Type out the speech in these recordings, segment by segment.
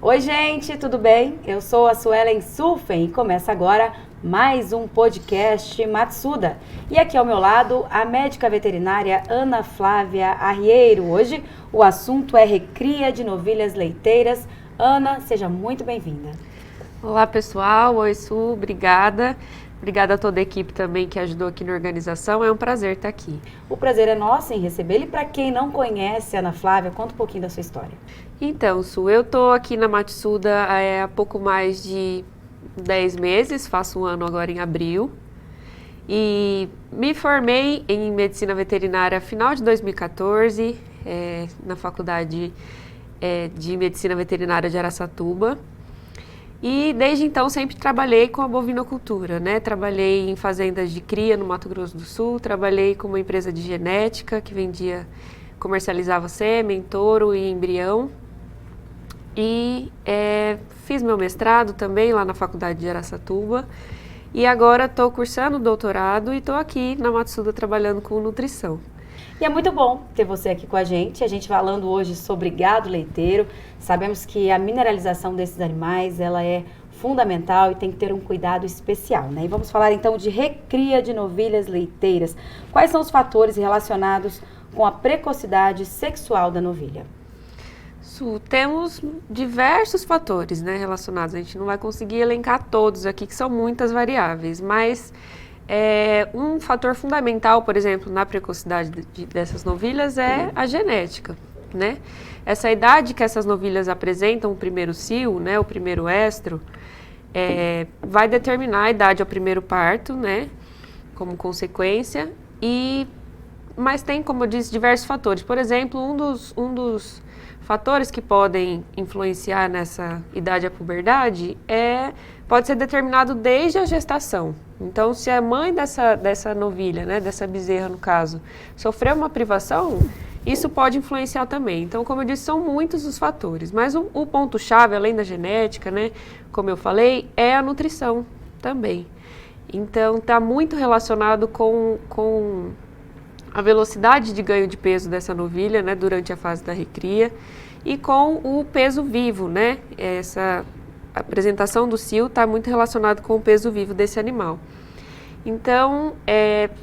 Oi, gente, tudo bem? Eu sou a Suelen Sulfen e começa agora mais um podcast Matsuda. E aqui ao meu lado, a médica veterinária Ana Flávia Arrieiro. Hoje o assunto é recria de novilhas leiteiras. Ana, seja muito bem-vinda. Olá, pessoal. Oi, Su, obrigada. Obrigada a toda a equipe também que ajudou aqui na organização. É um prazer estar aqui. O prazer é nosso em recebê-la. E para quem não conhece a Ana Flávia, conta um pouquinho da sua história. Então, Su, eu estou aqui na Matsuda há pouco mais de 10 meses, faço um ano agora em abril. E me formei em medicina veterinária final de 2014, na faculdade de medicina veterinária de Araçatuba. E desde então sempre trabalhei com a bovinocultura, né? Trabalhei em fazendas de cria no Mato Grosso do Sul, trabalhei com uma empresa de genética que comercializava sêmen, touro e embrião. E fiz meu mestrado também lá na faculdade de Araçatuba. E agora estou cursando doutorado e estou aqui na Matsuda trabalhando com nutrição. E é muito bom ter você aqui com a gente falando hoje sobre gado leiteiro. Sabemos que a mineralização desses animais, ela é fundamental e tem que ter um cuidado especial, né? E vamos falar então de recria de novilhas leiteiras. Quais são os fatores relacionados com a precocidade sexual da novilha? Temos diversos fatores, né, relacionados. A gente não vai conseguir elencar todos aqui, que são muitas variáveis, mas um fator fundamental, por exemplo, na precocidade dessas novilhas é a genética, né? Essa idade que essas novilhas apresentam o primeiro cio, né, o primeiro estro, vai determinar a idade ao primeiro parto, né, como consequência, mas tem, como eu disse, diversos fatores. Por exemplo, um dos fatores que podem influenciar nessa idade à puberdade pode ser determinado desde a gestação. Então, se a mãe dessa novilha, né, dessa bezerra no caso, sofreu uma privação, isso pode influenciar também. Então, como eu disse, são muitos os fatores. Mas o ponto-chave, além da genética, né, como eu falei, é a nutrição também. Então, está muito relacionado com a velocidade de ganho de peso dessa novilha, né, durante a fase da recria e com o peso vivo, né? Essa apresentação do cio está muito relacionado com o peso vivo desse animal. Então,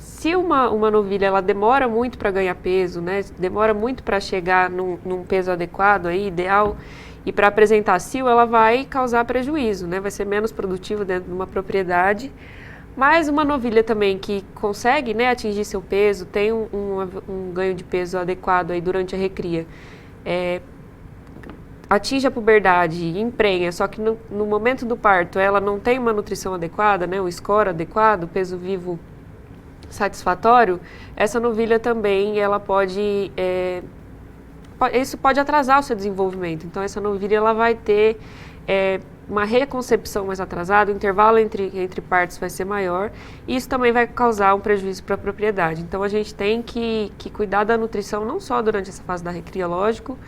se uma novilha ela demora muito para ganhar peso, né, demora muito para chegar num peso adequado, aí, ideal, e para apresentar cio, ela vai causar prejuízo, né, vai ser menos produtiva dentro de uma propriedade. Mas uma novilha também que consegue, né, atingir seu peso, tem um ganho de peso adequado aí durante a recria, atinge a puberdade, emprenha, só que no momento do parto ela não tem uma nutrição adequada, né, um score adequado, peso vivo satisfatório, essa novilha também ela isso pode atrasar o seu desenvolvimento. Então essa novilha ela vai ter uma reconcepção mais atrasada, o intervalo entre partos vai ser maior e isso também vai causar um prejuízo para a propriedade. Então a gente tem que cuidar da nutrição não só durante essa fase da recria, lógico,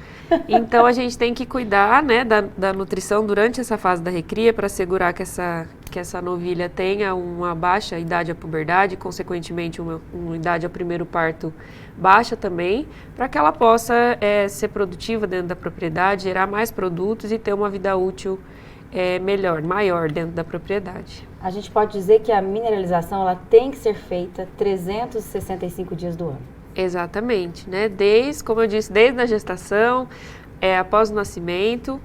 então a gente tem que cuidar, né, da nutrição durante essa fase da recria para assegurar que essa novilha tenha uma baixa idade à puberdade, consequentemente uma idade ao primeiro parto baixa também, para que ela possa ser produtiva dentro da propriedade, gerar mais produtos e ter uma vida útil maior dentro da propriedade. A gente pode dizer que a mineralização ela tem que ser feita 365 dias do ano. Exatamente, né? Como eu disse, desde a gestação, após o nascimento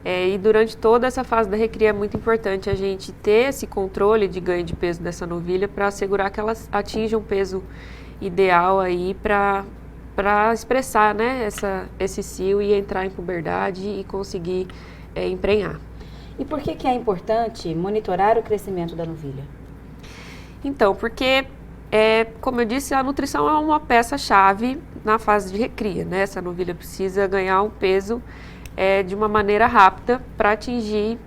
e durante toda essa fase da recria é muito importante a gente ter esse controle de ganho de peso dessa novilha para assegurar que ela atinja um peso ideal aí para expressar, né, esse cio e entrar em puberdade e conseguir emprenhar. E por que é importante monitorar o crescimento da novilha? Então, porque, como eu disse, a nutrição é uma peça-chave na fase de recria, né? Essa novilha precisa ganhar um peso de uma maneira rápida para atingir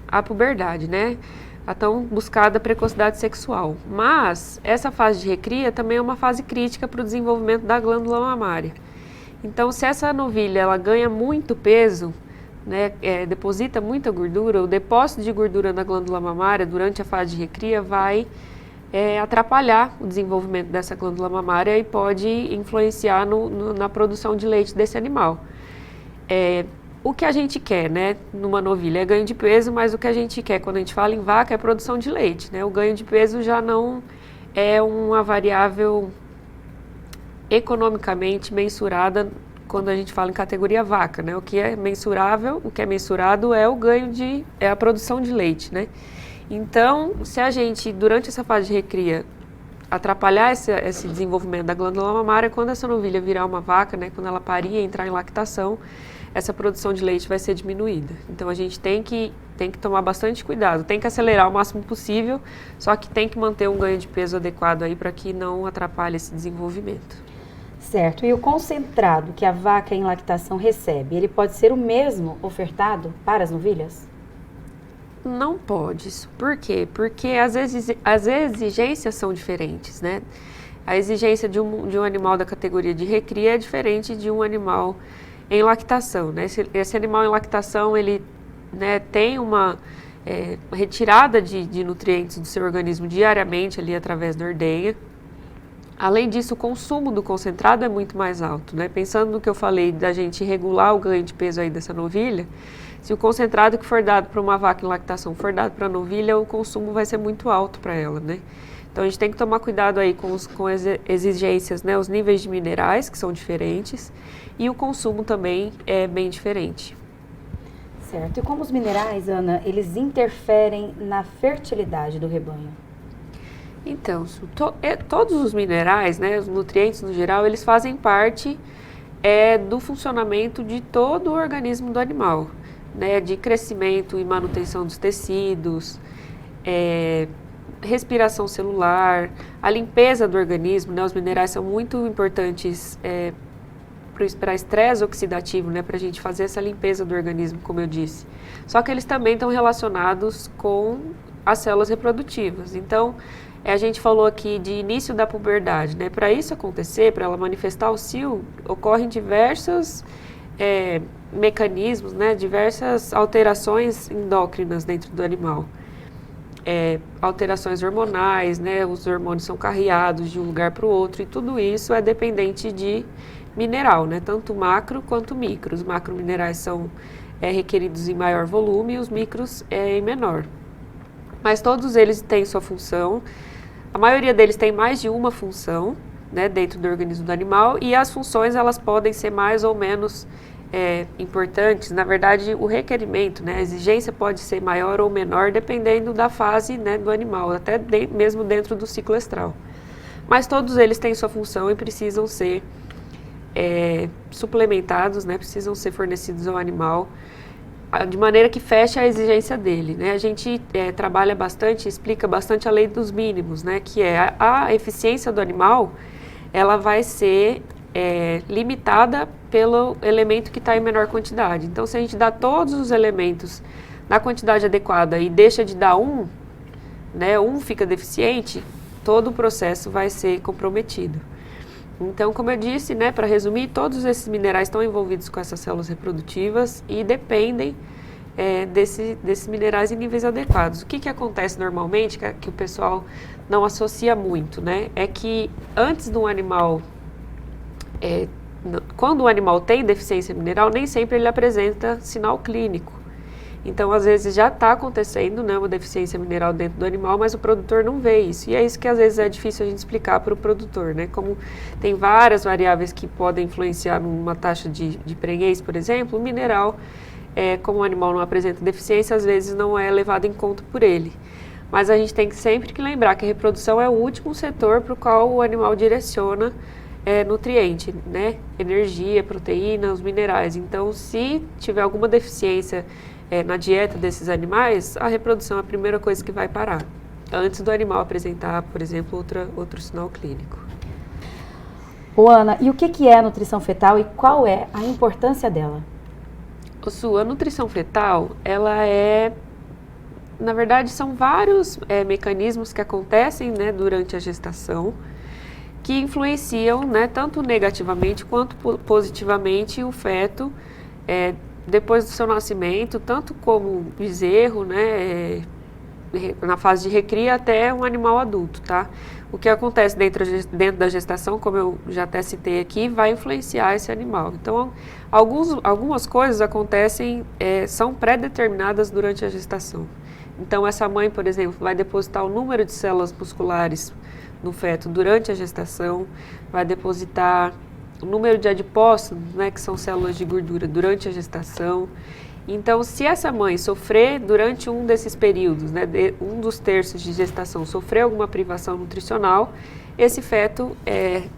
a puberdade, né? A tão buscada precocidade sexual. Mas essa fase de recria também é uma fase crítica para o desenvolvimento da glândula mamária. Então, se essa novilha ela ganha muito peso, né, deposita muita gordura, o depósito de gordura na glândula mamária durante a fase de recria vai atrapalhar o desenvolvimento dessa glândula mamária e pode influenciar na produção de leite desse animal. o que a gente quer, né, numa novilha é ganho de peso, mas o que a gente quer quando a gente fala em vaca é produção de leite, né? O ganho de peso já não é uma variável economicamente mensurada quando a gente fala em categoria vaca, né? O que é mensurável, o que é mensurado é o ganho é a produção de leite, né? Então, se a gente, durante essa fase de recria, atrapalhar esse desenvolvimento da glândula mamária, quando essa novilha virar uma vaca, né, quando ela parir e entrar em lactação, essa produção de leite vai ser diminuída. Então a gente tem que tomar bastante cuidado, tem que acelerar o máximo possível, só que tem que manter um ganho de peso adequado aí para que não atrapalhe esse desenvolvimento. Certo. E o concentrado que a vaca em lactação recebe, ele pode ser o mesmo ofertado para as novilhas? Não pode. Por quê? Porque as exigências são diferentes, né? A exigência de um animal da categoria de recria é diferente de um animal em lactação, né? Esse animal em lactação, ele, né, tem uma retirada de nutrientes do seu organismo diariamente ali através da ordenha. Além disso, o consumo do concentrado é muito mais alto, né? Pensando no que eu falei da gente regular o ganho de peso aí dessa novilha, se o concentrado que for dado para uma vaca em lactação for dado para a novilha, o consumo vai ser muito alto para ela, né? Então a gente tem que tomar cuidado aí com as exigências, né? Os níveis de minerais, que são diferentes, e o consumo também é bem diferente. Certo. E como os minerais, Ana, eles interferem na fertilidade do rebanho? Então, todos os minerais, né, os nutrientes no geral, eles fazem parte do funcionamento de todo o organismo do animal, né, de crescimento e manutenção dos tecidos, respiração celular, a limpeza do organismo, né, os minerais são muito importantes para estresse oxidativo, né, para a gente fazer essa limpeza do organismo, como eu disse. Só que eles também estão relacionados com as células reprodutivas. Então, a gente falou aqui de início da puberdade, né? Para isso acontecer, para ela manifestar o cio, ocorrem diversos mecanismos, né? Diversas alterações endócrinas dentro do animal. Alterações hormonais, né? Os hormônios são carreados de um lugar para o outro e tudo isso é dependente de mineral, né? Tanto macro quanto micro. Os macrominerais são requeridos em maior volume e os micros em menor. Mas todos eles têm sua função. A maioria deles tem mais de uma função, né, dentro do organismo do animal, e as funções elas podem ser mais ou menos importantes. Na verdade, o requerimento, né, a exigência pode ser maior ou menor dependendo da fase, né, do animal, até mesmo dentro do ciclo estral. Mas todos eles têm sua função e precisam ser suplementados, né, precisam ser fornecidos ao animal de maneira que feche a exigência dele, né? A gente trabalha bastante, explica bastante a lei dos mínimos, né? Que é a eficiência do animal, ela vai ser limitada pelo elemento que está em menor quantidade. Então, se a gente dá todos os elementos na quantidade adequada e deixa de dar né? Um fica deficiente, todo o processo vai ser comprometido. Então, como eu disse, né, para resumir, todos esses minerais estão envolvidos com essas células reprodutivas e dependem desses minerais em níveis adequados. O que acontece normalmente, que o pessoal não associa muito, né, é que antes de um animal, quando o animal tem deficiência mineral, nem sempre ele apresenta sinal clínico. Então, às vezes já está acontecendo, né, uma deficiência mineral dentro do animal, mas o produtor não vê isso. E é isso que às vezes é difícil a gente explicar para o produtor, né? Como tem várias variáveis que podem influenciar numa taxa de prenhez, por exemplo, o mineral, como o animal não apresenta deficiência, às vezes não é levado em conta por ele. Mas a gente tem que sempre que lembrar que a reprodução é o último setor para o qual o animal direciona nutriente, né? Energia, proteína, os minerais. Então, se tiver alguma deficiência na dieta desses animais, a reprodução é a primeira coisa que vai parar, antes do animal apresentar, por exemplo, outro sinal clínico. Ana, e o que é a nutrição fetal e qual é a importância dela? A nutrição fetal, ela na verdade, são vários mecanismos que acontecem, né, durante a gestação, que influenciam, né, tanto negativamente quanto positivamente o feto depois do seu nascimento, tanto como bezerro, né, na fase de recria até um animal adulto, tá? O que acontece dentro da gestação, como eu já até citei aqui, vai influenciar esse animal. Então, algumas coisas acontecem, são pré-determinadas durante a gestação. Então, essa mãe, por exemplo, vai depositar o número de células musculares no feto durante a gestação, vai depositar o número de adipócitos, né, que são células de gordura, durante a gestação. Então, se essa mãe sofrer durante um desses períodos, né, um dos terços de gestação, sofrer alguma privação nutricional, esse feto,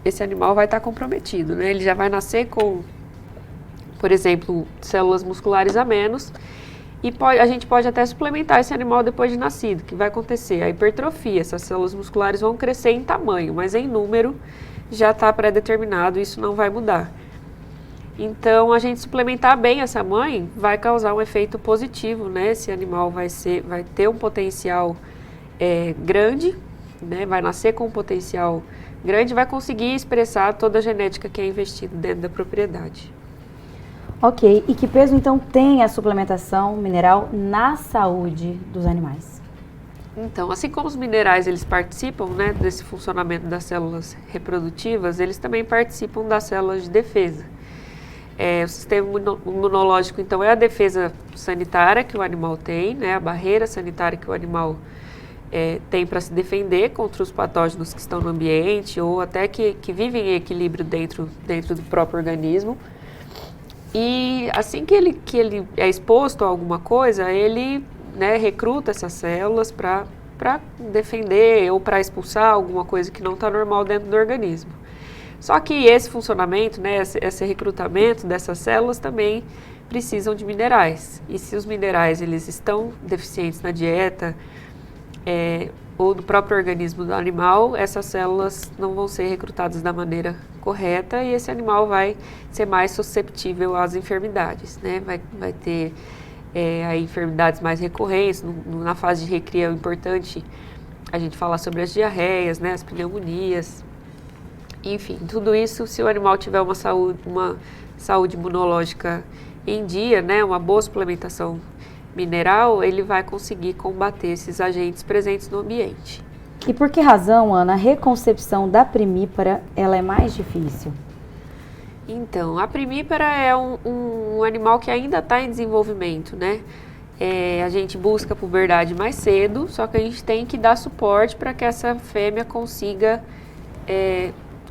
esse animal vai estar comprometido, né? Ele já vai nascer com, por exemplo, células musculares a menos, e a gente pode até suplementar esse animal depois de nascido. O que vai acontecer? A hipertrofia, essas células musculares vão crescer em tamanho, mas em número já está pré-determinado, isso não vai mudar. Então, a gente suplementar bem essa mãe vai causar um efeito positivo, né? Esse animal vai ter um potencial grande, né? Vai nascer com um potencial grande, vai conseguir expressar toda a genética que é investida dentro da propriedade. Ok, e que peso então tem a suplementação mineral na saúde dos animais? Então, assim como os minerais eles participam, né, desse funcionamento das células reprodutivas, eles também participam das células de defesa. O sistema imunológico, então, é a defesa sanitária que o animal tem, né, a barreira sanitária que o animal tem para se defender contra os patógenos que estão no ambiente ou até que vivem em equilíbrio dentro do próprio organismo. E assim que ele é exposto a alguma coisa, ele, né, recruta essas células para defender ou para expulsar alguma coisa que não está normal dentro do organismo. Só que esse funcionamento, né, esse recrutamento dessas células também precisam de minerais. E se os minerais eles estão deficientes na dieta ou do próprio organismo do animal, essas células não vão ser recrutadas da maneira correta e esse animal vai ser mais susceptível às enfermidades, né? Vai ter aí enfermidades mais recorrentes. Na fase de recria é importante a gente falar sobre as diarreias, né, as pneumonias. Enfim, tudo isso, se o animal tiver uma saúde imunológica em dia, né, uma boa suplementação mineral, ele vai conseguir combater esses agentes presentes no ambiente. E por que razão, Ana, a reconcepção da primípara ela é mais difícil? Então, a primípara é um animal que ainda está em desenvolvimento, né? A gente busca a puberdade mais cedo, só que a gente tem que dar suporte para que essa fêmea consiga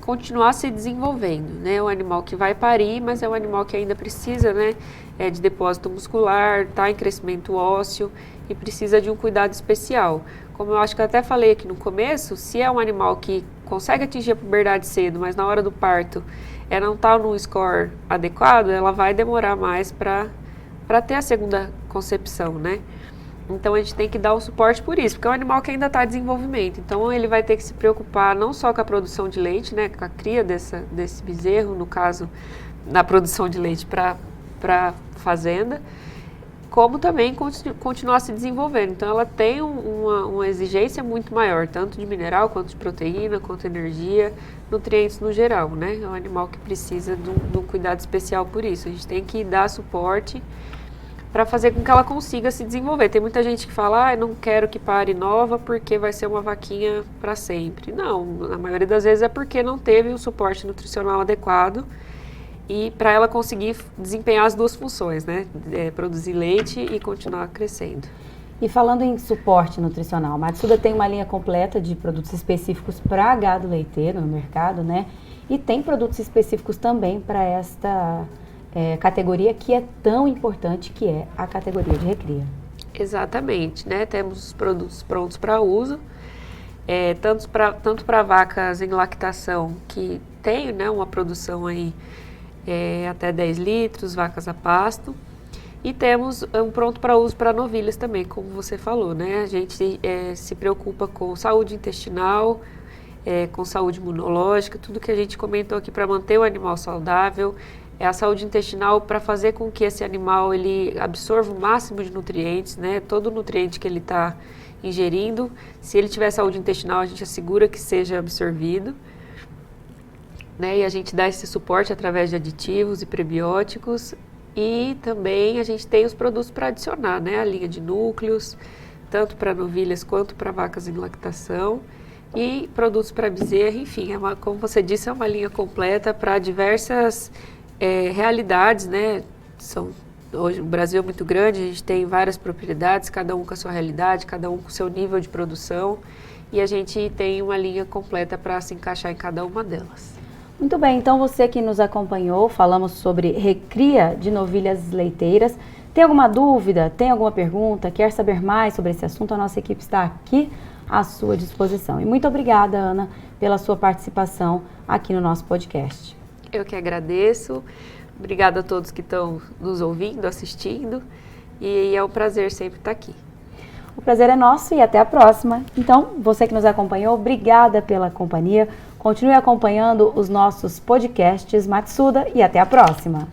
continuar se desenvolvendo, né? É um animal que vai parir, mas é um animal que ainda precisa, né, de depósito muscular, está em crescimento ósseo e precisa de um cuidado especial. Como eu acho que eu até falei aqui no começo, se é um animal que consegue atingir a puberdade cedo, mas na hora do parto não está no score adequado, ela vai demorar mais para ter a segunda concepção, né? Então a gente tem que dar um suporte por isso, porque é um animal que ainda está em desenvolvimento. Então ele vai ter que se preocupar não só com a produção de leite, né, com a cria desse bezerro, no caso, na produção de leite para fazenda, como também continuar se desenvolvendo. Então ela tem uma exigência muito maior, tanto de mineral, quanto de proteína, quanto energia, nutrientes no geral, né? É um animal que precisa de um cuidado especial por isso. A gente tem que dar suporte para fazer com que ela consiga se desenvolver. Tem muita gente que fala, não quero que pare nova porque vai ser uma vaquinha para sempre. Não, na maioria das vezes é porque não teve o suporte nutricional adequado e para ela conseguir desempenhar as duas funções, né? Produzir leite e continuar crescendo. E falando em suporte nutricional, a Matsuda tem uma linha completa de produtos específicos para gado leiteiro no mercado, né? E tem produtos específicos também para esta categoria que é tão importante, que é a categoria de recria. Exatamente, né? Temos os produtos prontos para uso, tanto para vacas em lactação, que tem, né, uma produção aí até 10 litros, vacas a pasto, e temos um pronto para uso para novilhas também, como você falou, né? A gente se preocupa com saúde intestinal, com saúde imunológica, tudo que a gente comentou aqui para manter o animal saudável. A saúde intestinal para fazer com que esse animal ele absorva o máximo de nutrientes, né? Todo nutriente que ele está ingerindo, se ele tiver saúde intestinal, a gente assegura que seja absorvido, né? E a gente dá esse suporte através de aditivos e prebióticos. E também a gente tem os produtos para adicionar, né? A linha de núcleos, tanto para novilhas quanto para vacas em lactação, e produtos para bezerra, enfim, como você disse, é uma linha completa para diversas realidades, né? Hoje o Brasil é muito grande, a gente tem várias propriedades, cada um com a sua realidade, cada um com o seu nível de produção, e a gente tem uma linha completa para se encaixar em cada uma delas. Muito bem, então você que nos acompanhou, falamos sobre recria de novilhas leiteiras. Tem alguma dúvida, tem alguma pergunta, quer saber mais sobre esse assunto? A nossa equipe está aqui à sua disposição. E muito obrigada, Ana, pela sua participação aqui no nosso podcast. Eu que agradeço. Obrigada a todos que estão nos ouvindo, assistindo. E é um prazer sempre estar aqui. O prazer é nosso e até a próxima. Então, você que nos acompanhou, obrigada pela companhia. Continue acompanhando os nossos podcasts Matsuda e até a próxima.